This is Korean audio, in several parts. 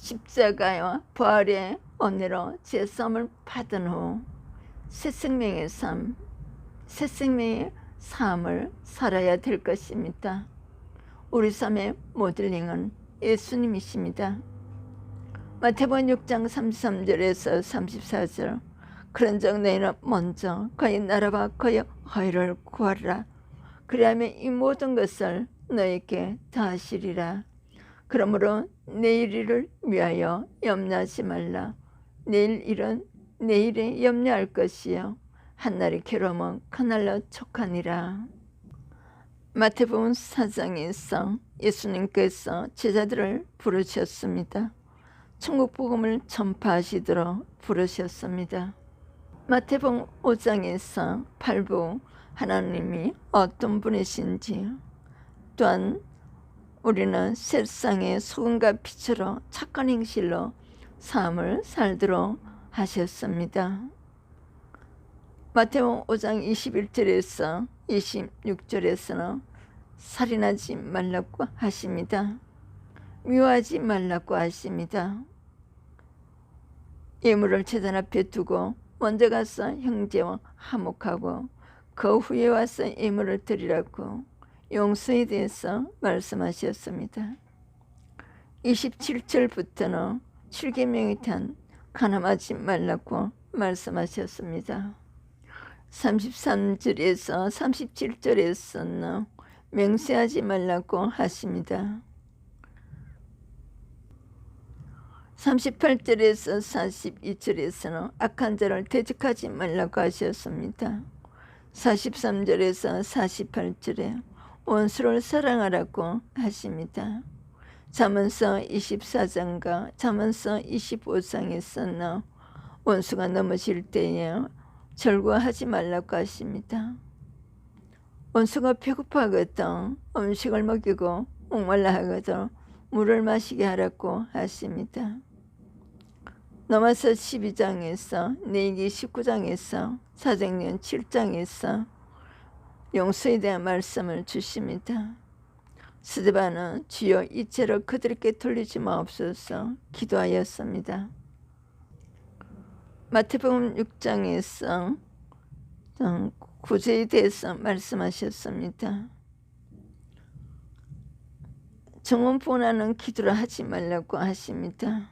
십자가와 부활의 은혜로 죄사함을 받은 후 새 생명의 삶을 살아야 될 것입니다. 우리 삶의 모델링은 예수님이십니다. 마태복음 6장 33절에서 34절, 그런즉 너희는 먼저 그의 나라와 그의 의를 구하라. 그리하면 이 모든 것을 너희에게 더하시리라. 그러므로 내일 일을 위하여 염려하지 말라. 내일 일은 내일에 염려할 것이요 한날의 괴로움은 그날로 촉하니라. 마태복음 4장에서 예수님께서 제자들을 부르셨습니다. 천국 복음을 전파하시도록 부르셨습니다. 마태복음 5장에서 8부 하나님이 어떤 분이신지, 또한 우리는 세상의 소금과 빛으로 착한 행실로 삶을 살도록 하셨습니다. 마태복음 5장 21절에서 26절에서는 살인하지 말라고 하십니다. 미워하지 말라고 하십니다. 예물을 제단 앞에 두고 먼저 가서 형제와 화목하고 그 후에 와서 예물을 드리라고 용서에 대해서 말씀하셨습니다. 27절부터는 7계명에 대한 간음하지 말라고 말씀하셨습니다. 33절에서 37절에서는 맹세하지 말라고 하십니다. 38절에서 42절에서는 악한 자를 대적하지 말라고 하셨습니다. 43절에서 48절에 원수를 사랑하라고 하십니다. 잠언서 24장과 잠언서 25장에서는 원수가 넘어질 때에 절구하지 말라고 하십니다. 원수가 배고파하거든 음식을 먹이고 목말라 하거든 물을 마시게 하라고 하십니다. 넘어서 12장에서 내기 19장에서 사도행전 7장에서 용서에 대한 말씀을 주십니다. 스데반은 주여 이 죄를 그들에게 돌리지 마옵소서 기도하였습니다. 마태복음 6장에서 구제에 대해서 말씀하셨습니다. 정원분하는 기도를 하지 말라고 하십니다.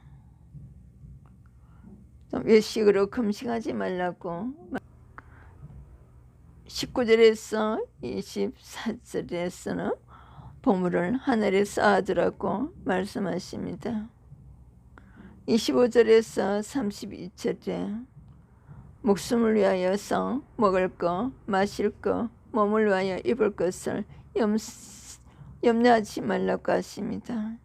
외식으로 금식하지 말라고 19절에서 24절에서는 보물을 하늘에 쌓아두라고 말씀하십니다. 25절에서 32절에 목숨을 위하여서 먹을 것, 마실 것, 몸을 위하여 입을 것을 염려하지 말라고 하십니다.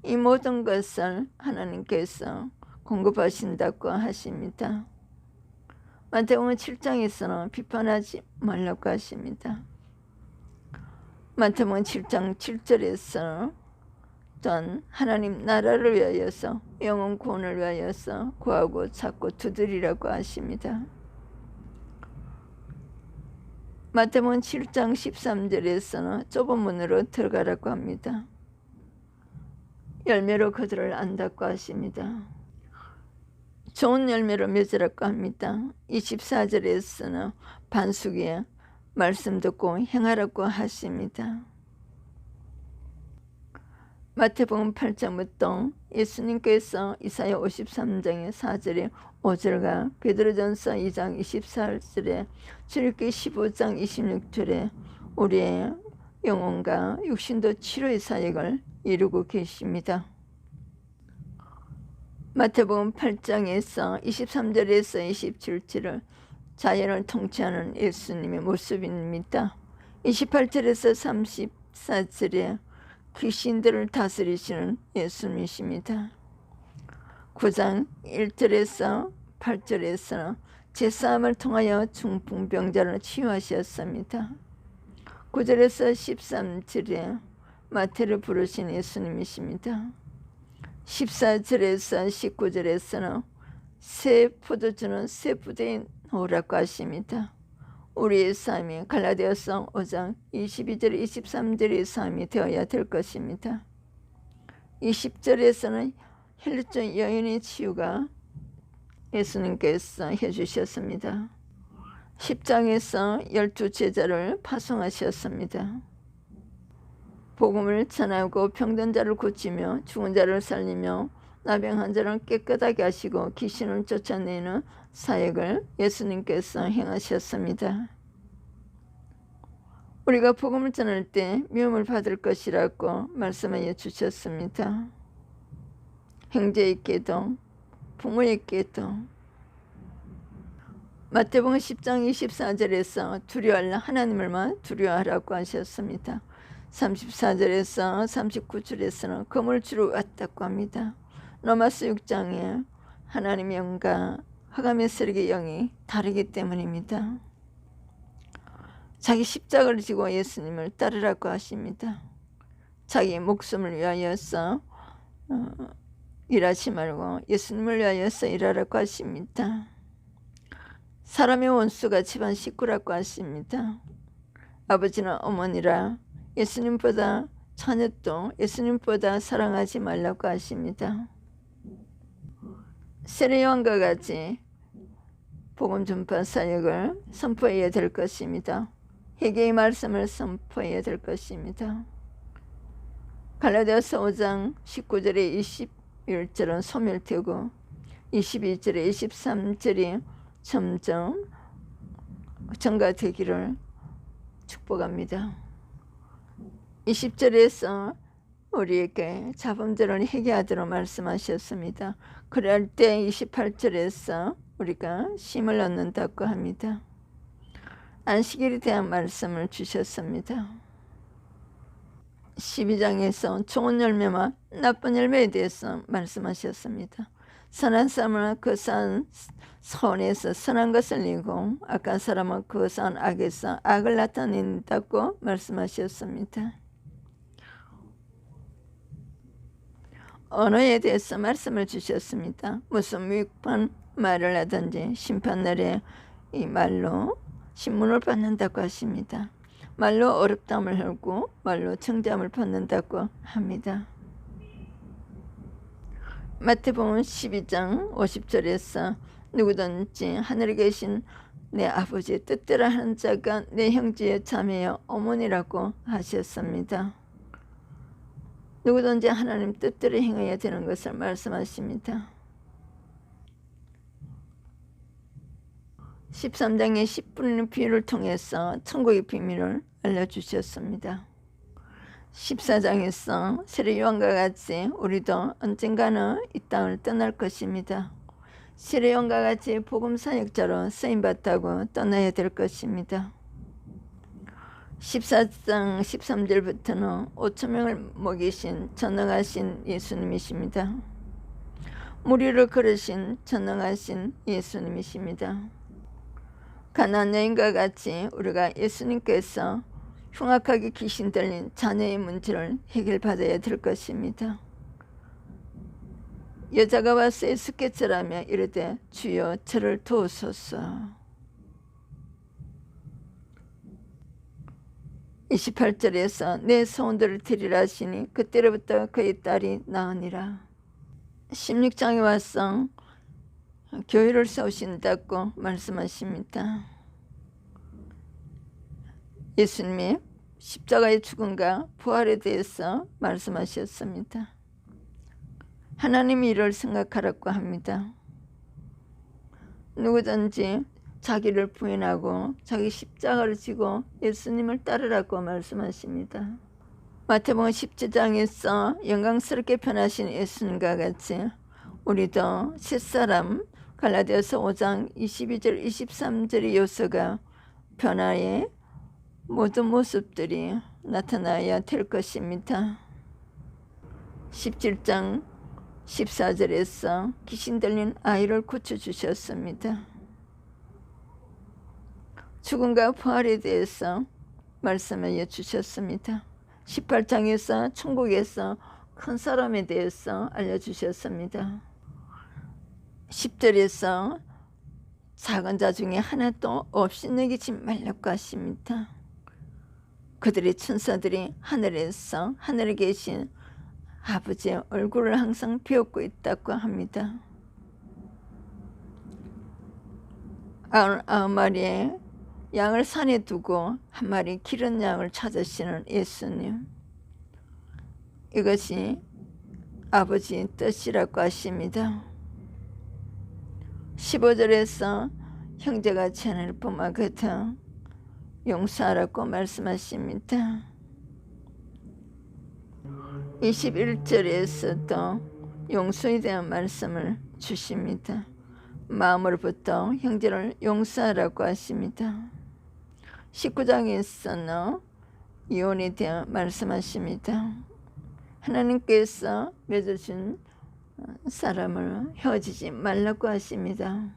이 모든 것을 하나님께서 공급하신다고 하십니다. 마태복음 7장에서는 비판하지 말라고 하십니다. 마태복음 7장 7절에서 또한 하나님 나라를 위하여서 영혼 구원을 위하여서 구하고 찾고 두드리라고 하십니다. 마태복음 7장 13절에서는 좁은 문으로 들어가라고 합니다. 열매로 그들을 안다고 하십니다. 좋은 열매로 맺으라고 합니다. 24절에서는 반숙에 말씀 듣고 행하라고 하십니다. 마태복음 8장부터 예수님께서 이사야 53장의 4절에 5절과 베드로전서 2장 24절에 출애굽기 15장 26절에 우리의 영혼과 육신도 치료의 사역을 이루고 계십니다. 마태복음 8장에서 23절에서 27절을 자연을 통치하는 예수님의 모습입니다. 28절에서 34절에 귀신들을 다스리시는 예수님이십니다. 9장 1절에서 8절에서 제사함을 통하여 중풍병자를 치유하셨습니다. 9절에서 13절에 마태를 부르신 예수님이십니다. 14절에서 19절에서는 새 포도주는 새 부대에 놓으라고 하십니다. 우리의 삶이 갈라디아서 5장 22절 23절의 삶이 되어야 될 것입니다. 20절에서는 혈루증 여인의 치유가 예수님께서 해주셨습니다. 10장에서 12제자를 파송하셨습니다. 복음을 전하고 병든 자를 고치며 죽은 자를 살리며 나병한 자를 깨끗하게 하시고 귀신을 쫓아내는 사역을 예수님께서 행하셨습니다. 우리가 복음을 전할 때 미움을 받을 것이라고 말씀하여 주셨습니다. 형제에게도 부모에게도. 마태복음 10장 24절에서 두려워하라 하나님을만 두려워하라고 하셨습니다. 34절에서 39절에서는 검을 주러 왔다고 합니다. 로마서 6장에 하나님의 영과 흑암의 세력의 영이 다르기 때문입니다. 자기 십자가를 지고 예수님을 따르라고 하십니다. 자기 목숨을 위하여서 일하지 말고 예수님을 위하여서 일하라고 하십니다. 사람의 원수가 집안 식구라고 하십니다. 아버지나 어머니라 예수님보다 자녀도 예수님보다 사랑하지 말라고 하십니다. 세례요한과 같이 복음 전파 사역을 선포해야 될 것입니다. 회개의 말씀을 선포해야 될 것입니다. 갈라디아서 5장 19절에 21절은 소멸되고 22절에 23절이 점점 증가되기를 축복합니다. 20절에서 우리에게 자범죄를 회개하도록 말씀하셨습니다. 그럴 때 28절에서 우리가 쉼을 얻는다고 합니다. 안식일에 대한 말씀을 주셨습니다. 12장에서 좋은 열매와 나쁜 열매에 대해서 말씀하셨습니다. 선한 사람은 그 산 선에서 선한 것을 내고 악한 사람은 그 산 악에서 악을 나타낸다고 말씀하셨습니다. 언어에 대해서 말씀을 주셨습니다. 무슨 무익한 말을 하든지 심판날에 이 말로 신문을 받는다고 하십니다. 말로 어렵담을 헐고 말로 정죄함을 받는다고 합니다. 마태복음 12장 50절에서 누구든지 하늘에 계신 내 아버지의 뜻대로 하는 자가 내 형제의 자매여 어머니라고 하셨습니다. 누구든지 하나님 뜻대로 행해야 되는 것을 말씀하십니다. 13장의 10분의 비유를 통해서 천국의 비밀을 알려주셨습니다. 14장에서 세례요한과 같이 우리도 언젠가는 이 땅을 떠날 것입니다. 세례요한과 같이 복음 사역자로 쓰임받다고 떠나야 될 것입니다. 14장 13절부터는 5,000명을 먹이신 전능하신 예수님이십니다. 무리를 걸으신 전능하신 예수님이십니다. 가나안 여인과 같이 우리가 예수님께서 흉악하게 귀신 들린 자녀의 문제를 해결받아야 될 것입니다. 여자가 와서 예수께 절하며 이르되 주여 저를 도우소서. 28절에서 내 소원들을 드리라 하시니 그때로부터 그의 딸이 나으니라. 16장에 와서 교회를 세우신다고 말씀하십니다. 예수님의 십자가의 죽음과 부활에 대해서 말씀하셨습니다. 하나님이 이를 생각하라고 합니다. 누구든지 자기를 부인하고 자기 십자가를 지고 예수님을 따르라고 말씀하십니다. 마태복음 17장에서 영광스럽게 변하신 예수님과 같이 우리도 옛사람 갈라디아서 5장 22절 23절의 요소가 변화의 모든 모습들이 나타나야 될 것입니다. 17장 14절에서 귀신 들린 아이를 고쳐주셨습니다. 죽음과 부활에 대해서 말씀해 주셨습니다. 18장에서 천국에서 큰 사람에 대해서 알려주셨습니다. 10절에서 작은 자 중에 하나도 없이 내기지 말라고 하십니다. 그들의 천사들이 하늘에 계신 아버지의 얼굴을 항상 비웃고 있다고 합니다. 9마리의 양을 산에 두고 한 마리 기른 양을 찾으시는 예수님. 이것이 아버지의 뜻이라고 하십니다. 15절에서 형제가 죄를 범하거든 용서하라고 말씀하십니다. 21절에서도 용서에 대한 말씀을 주십니다. 마음으로부터 형제를 용서하라고 하십니다. 19장에서는 이혼에 대한 말씀하십니다. 하나님께서 맺어준 사람을 헤어지지 말라고 하십니다.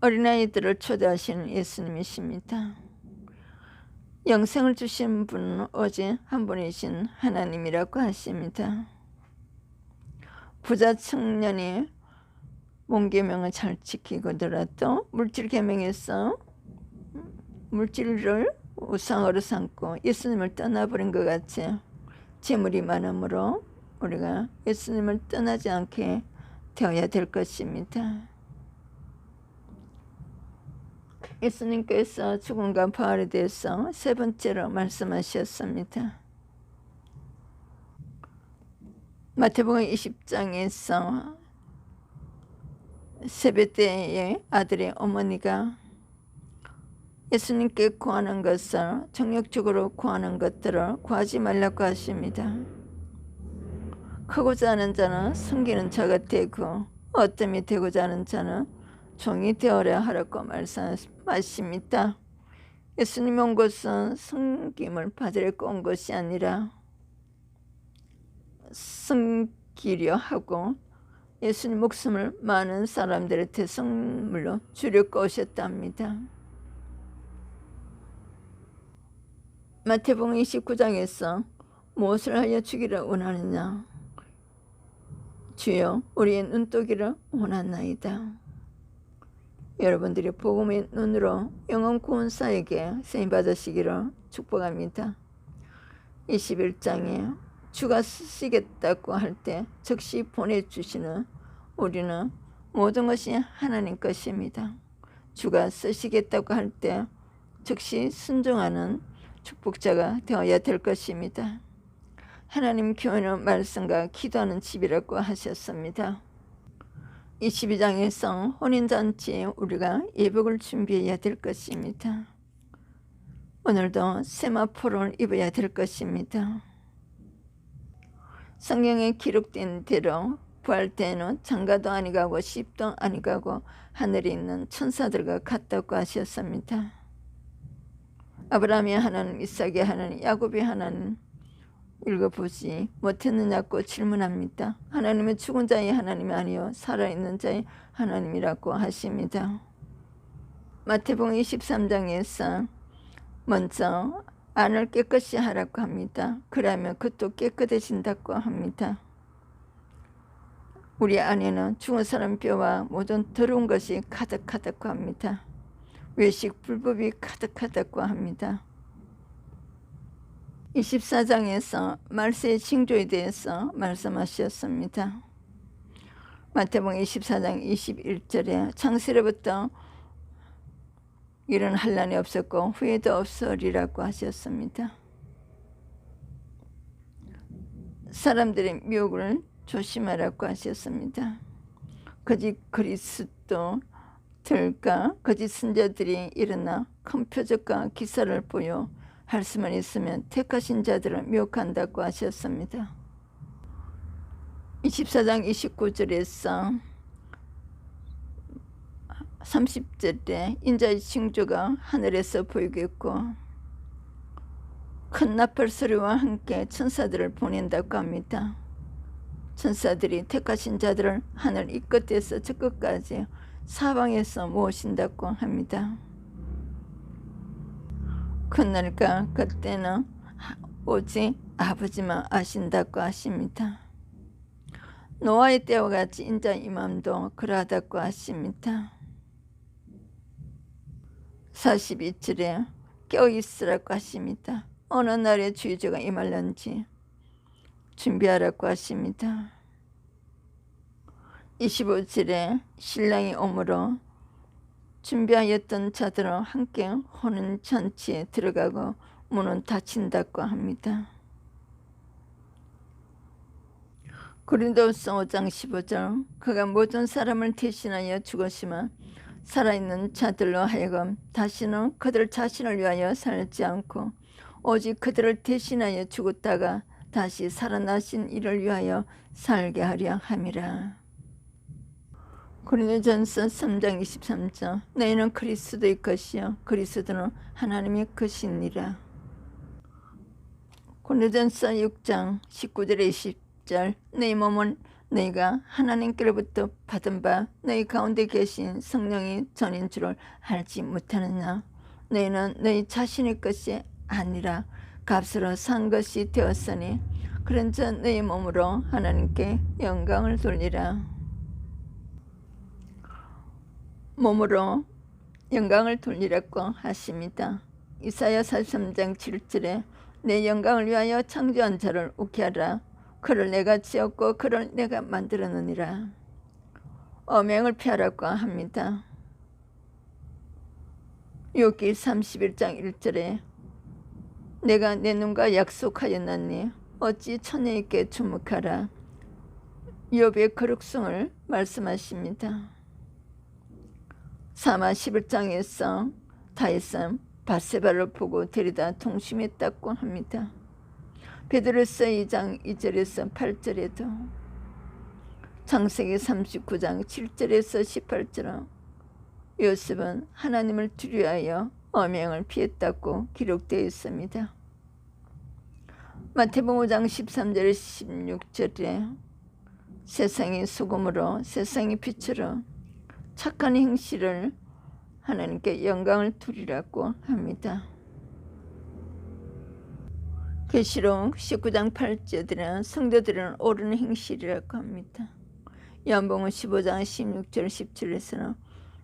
어린아이들을 초대하시는 예수님이십니다. 영생을 주신 분은 오직 한 분이신 하나님이라고 하십니다. 부자 청년이 몸계명을 잘 지키고더라도 물질 계명에서 물질을 우상으로 삼고 예수님을 떠나버린 것 같이 재물이 많으므로 우리가 예수님을 떠나지 않게 되어야 될 것입니다. 예수님께서 죽음과 부활에 대해서 세 번째로 말씀하셨습니다. 마태복음 20장에서 세베대의 아들의 어머니가 예수님께 구하는 것을 정욕적으로 구하는 것들을 구하지 말라고 하십니다. 크고자 하는 자는 섬기는 자가 되고 어뜸이 되고자 하는 자는 종이 되어라 하라고 말씀하십니다. 예수님이 온 것은 섬김을 받으려고 온 것이 아니라 섬기려 하고 예수님 목숨을 많은 사람들한테 선물로 주려고 오셨답니다. 마태복음 29장에서 무엇을 하여 주기를 원하느냐? 주여 우리의 눈뜨기를 원하나이다. 여러분들이 복음의 눈으로 영혼 구원사에게 쓰임받으시기를 축복합니다. 21장에 주가 쓰시겠다고 할 때 즉시 보내주시는 우리는 모든 것이 하나님 것입니다. 주가 쓰시겠다고 할 때 즉시 순종하는 축복자가 되어야 될 것입니다. 하나님 교회는 말씀과 기도하는 집이라고 하셨습니다. 22장에서 혼인잔치에 우리가 예복을 준비해야 될 것입니다. 오늘도 세마포를 입어야 될 것입니다. 성경에 기록된 대로 부활 때에는 장가도 아니가고 시집도 아니가고 하늘에 있는 천사들과 같다고 하셨습니다. 아브라함의 하나님, 이삭의 하나님, 야곱의 하나님 읽어보지 못했느냐고 질문합니다. 하나님은 죽은 자의 하나님이 아니요 살아있는 자의 하나님이라고 하십니다. 마태복음 23장에서 먼저 안을 깨끗이 하라고 합니다. 그러면 그것도 깨끗해진다고 합니다. 우리 안에는 죽은 사람 뼈와 모든 더러운 것이 가득하다고 합니다. 외식 불법이 가득하다고 합니다. 24장에서 말세의 징조에 대해서 말씀하셨습니다. 마태복음 24장 21절에 창세로부터 이런 환난이 없었고 후에도 없으리라고 하셨습니다. 사람들의 미혹을 조심하라고 하셨습니다. 거짓 그리스도들과 거짓 선자들이 일어나 큰 표적과 기사를 보여 할 수만 있으면 택하신 자들을 미혹한다고 하셨습니다. 24장 29절에서 30절에 인자의 징조가 하늘에서 보이겠고 큰 나팔 소리와 함께 천사들을 보낸다고 합니다. 천사들이 택하신 자들을 하늘 이 끝에서 저 끝까지 사방에서 모으신다고 합니다. 그날과 그때는 오직 아버지만 아신다고 하십니다. 노아의 때와 같이 인자 임함도 그러하다고 하십니다. 42절에 깨어있으라고 하십니다. 어느 날에 주의주가 임할런지 준비하라고 하십니다. 25절에 신랑이 오므로 준비하였던 자들은 함께 호는 잔치에 들어가고 문은 닫힌다고 합니다. 고린도서 5장 15절 그가 모든 사람을 대신하여 죽었지만 살아있는 자들로 하여금 다시는 그들 자신을 위하여 살지 않고 오직 그들을 대신하여 죽었다가 다시 살아나신 이를 위하여 살게 하려 함이라. 고린도전서 3장 23절 너희는 그리스도의 것이요 그리스도는 하나님의 것이니라. 고린도전서 6장 19절에 20절 너희 몸은 너희가 하나님께로부터 받은 바 너희 가운데 계신 성령이 전인 줄을 알지 못하느냐. 너희는 너희 자신의 것이 아니라 값으로 산 것이 되었으니 그런즉 너희 몸으로 하나님께 영광을 돌리라. 몸으로 영광을 돌리라고 하십니다. 이사야 43장 7절에 내 영광을 위하여 창조한 자를 웃게 하라. 그를 내가 지었고 그를 내가 만들었느니라. 엄행을 피하라고 합니다. 욥기 31장 1절에 내가 내 눈과 약속하였나니 어찌 처녀에게 주목하라. 욥의 거룩성을 말씀하십니다. 사마 11장에서 다윗은 밧세바를 보고 데리다 동심했다고 합니다. 베드로서 2장 2절에서 8절에도 창세기 39장 7절에서 18절은 요셉은 하나님을 두려워하여 엄행을 피했다고 기록되어 있습니다. 마태복음 5장 13절에서 16절에 세상의 소금으로 세상의 빛으로 착한 행실을 하나님께 영광을 두리라고 합니다. 계시록 19장 8절에는 성도들은 옳은 행실이라고 합니다. 요한복음 15장 16절 17절에서는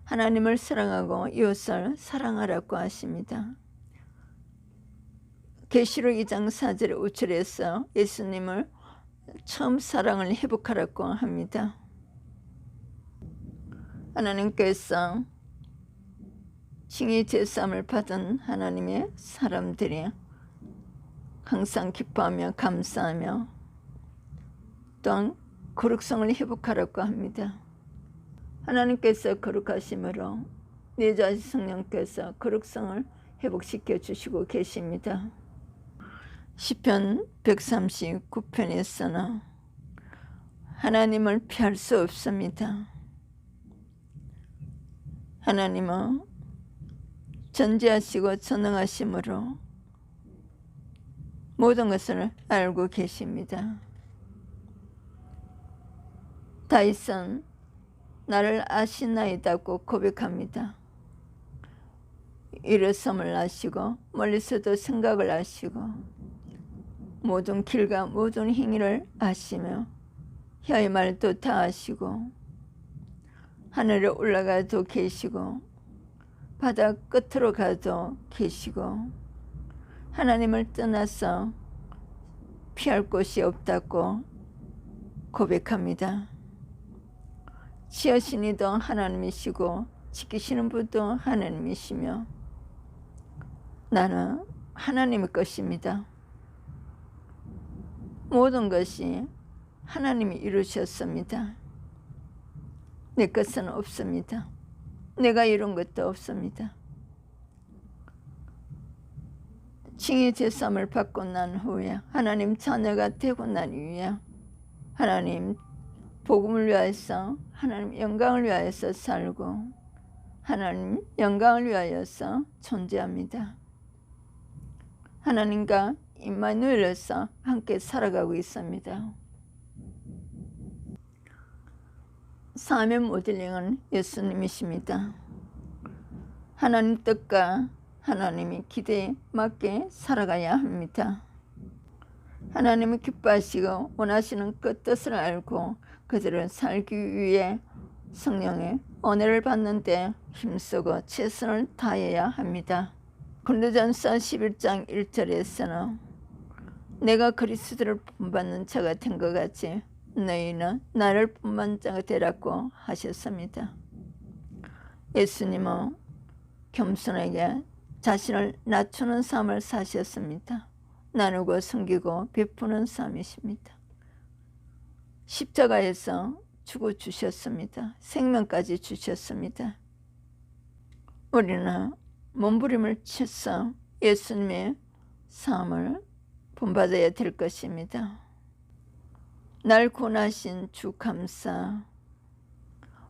하나님을 사랑하고 이웃을 사랑하라고 하십니다. 계시록 2장 4절 5절에서 예수님을 처음 사랑을 회복하라고 합니다. 하나님께서 칭의 제사함을 받은 하나님의 사람들이 항상 기뻐하며 감사하며 또한 거룩성을 회복하라고 합니다. 하나님께서 거룩하심으로 내 자신 성령께서 거룩성을 회복시켜 주시고 계십니다. 시편 139편에서는 하나님을 피할 수 없습니다. 하나님은 전지하시고 전능하심으로 모든 것을 알고 계십니다. 다윗은 나를 아시나이다고 고백합니다. 일어섬을 아시고 멀리서도 생각을 아시고 모든 길과 모든 행위를 아시며 혀의 말도 다 아시고 하늘에 올라가도 계시고 바다 끝으로 가도 계시고 하나님을 떠나서 피할 곳이 없다고 고백합니다. 지으신 이도 하나님이시고 지키시는 분도 하나님이시며 나는 하나님의 것입니다. 모든 것이 하나님이 이루셨습니다. 내 것은 없습니다. 내가 이룬 것도 없습니다. 칭의 제사함을 받고 난 후에 하나님 자녀가 되고 난 이후에 하나님 복음을 위하여서 하나님 영광을 위하여서 살고 하나님 영광을 위하여서 존재합니다. 하나님과 임마누엘에서 함께 살아가고 있습니다. 사면 모델링은 예수님이십니다. 하나님 뜻과 하나님의 기대에 맞게 살아가야 합니다. 하나님이 기뻐하시고 원하시는 그 뜻을 알고 그들을 살기 위해 성령의 은혜를 받는데 힘쓰고 최선을 다해야 합니다. 고린도전서 11장 1절에서는 내가 그리스도를 본받는 자가 된 것 같이 너희는 나를 본받는 자가 되라고 하셨습니다. 예수님은 겸손하게 자신을 낮추는 삶을 사셨습니다. 나누고 섬기고 베푸는 삶이십니다. 십자가에서 죽어 주셨습니다. 생명까지 주셨습니다. 우리는 몸부림을 쳐서 예수님의 삶을 본받아야 될 것입니다. 날 구원하신 주 감사.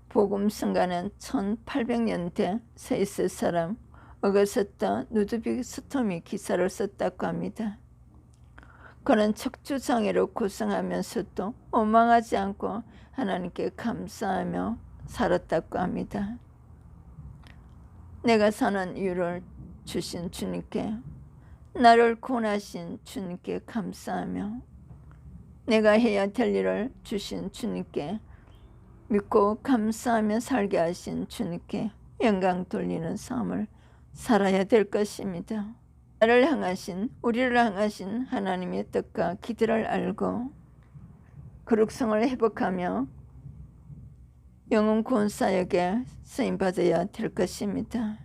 복음 성가는 1800년대 스위스 사람 어거스트 누드빅 스톰이 기사를 썼다고 합니다. 그는 척추장애로 고생하면서도 원망하지 않고 하나님께 감사하며 살았다고 합니다. 내가 사는 이유를 주신 주님께, 나를 구원하신 주님께 감사하며 내가 해야 될 일을 주신 주님께 믿고 감사하며 살게 하신 주님께 영광 돌리는 삶을 살아야 될 것입니다. 나를 향하신, 우리를 향하신 하나님의 뜻과 기대를 알고 거룩성을 회복하며 영혼 구원 사역에 쓰임받아야 될 것입니다.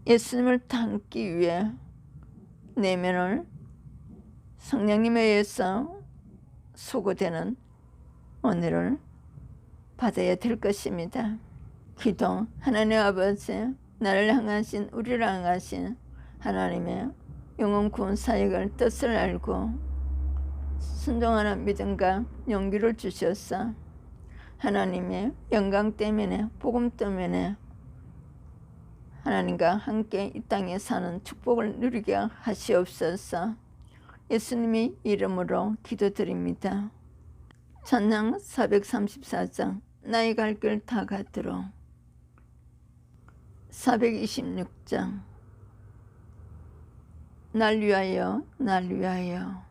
예수님을 닮기 위해 내면을 성령님에 의해서 소고되는 은혜를 받아야 될 것입니다. 기도. 하나님 아버지, 나를 향하신, 우리를 향하신 하나님의 영혼 구원 사역을 뜻을 알고 순종하는 믿음과 용기를 주셔서 하나님의 영광 때문에, 복음 때문에 하나님과 함께 이 땅에 사는 축복을 누리게 하시옵소서. 예수님의 이름으로 기도드립니다. 찬양 434장 나의 갈 길 다 가도록. 426장 날 위하여 날 위하여.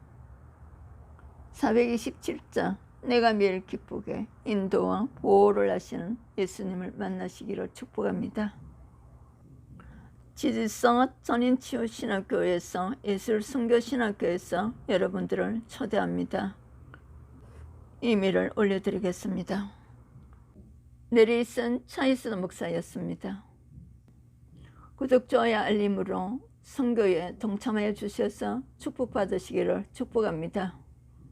427장 내가 매일 기쁘게 인도와 보호를 하시는 예수님을 만나시기를 축복합니다. 지지성 전인치유신학교에서 예술선교신학교에서 여러분들을 초대합니다. 이메일을 올려드리겠습니다. 내리선 차이스 목사였습니다. 구독, 좋아요, 알림으로 선교에 동참하여 주셔서 축복받으시기를 축복합니다.